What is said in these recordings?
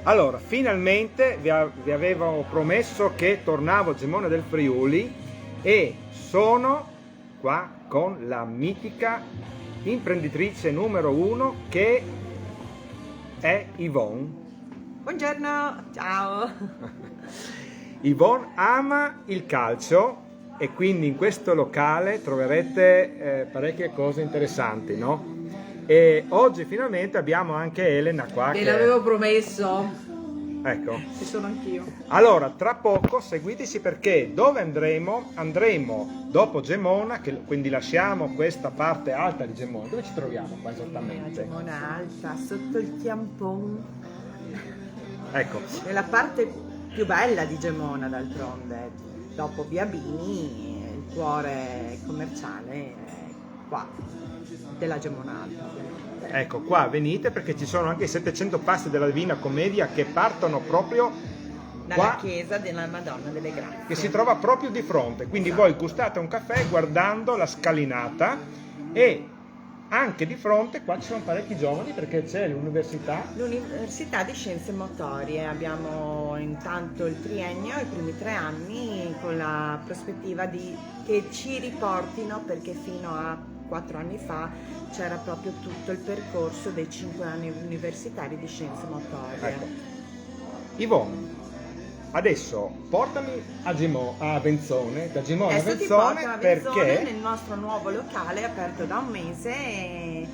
Allora, finalmente vi avevo promesso che tornavo a Gemona del Friuli e sono qua con la mitica imprenditrice numero 1 che è Yvonne. Buongiorno, ciao! Yvonne ama il calcio e quindi in questo locale troverete parecchie cose interessanti, no? E oggi finalmente abbiamo anche Elena qua. Ve l'avevo promesso. Ecco. Ci sono anch'io. Allora, tra poco seguiteci perché dove andremo? Andremo dopo Gemona, quindi lasciamo questa parte alta di Gemona. Dove ci troviamo qua esattamente? Gemona Alta, sotto il Chiampon. Ecco. Nella parte più bella di Gemona, d'altronde. Dopo Via Bini, il cuore commerciale qua, della Gemona Alta. Ecco, qua venite perché ci sono anche i 700 passi della Divina Commedia che partono proprio Dalla qua, chiesa della Madonna delle Grazie. che si trova proprio di fronte. Quindi voi gustate un caffè guardando la scalinata e anche di fronte qua ci sono parecchi giovani perché c'è l'università. L'Università di Scienze Motorie, abbiamo intanto il triennio, i primi 3 anni, con la prospettiva che ci riportino, perché fino a 4 anni fa c'era proprio tutto il percorso dei 5 anni universitari di Scienze Motorie. Ecco. Yvonne, adesso portami a Venzone, da Gemona a Adesso ti porto Venzone a Venzone, perché... nel nostro nuovo locale aperto da un mese,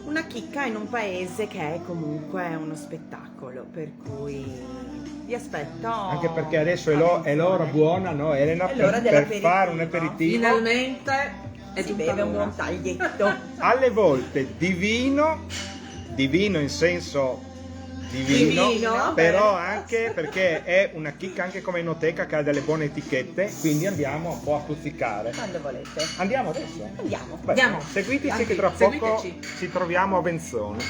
una chicca in un paese che è comunque uno spettacolo, per cui vi aspetto. Anche perché adesso è l'ora buona, no Elena, È l'ora per dell'aperitivo. fare un aperitivo. Finalmente si beve un buon taglietto. Alle volte divino in senso divino, però anche perché è una chicca anche come enoteca che ha delle buone etichette, quindi andiamo un po' a stuzzicare. Quando volete. Andiamo adesso? Andiamo. Beh, Andiamo. seguiteci Anche, che tra poco seguiteci. ci troviamo a Venzone.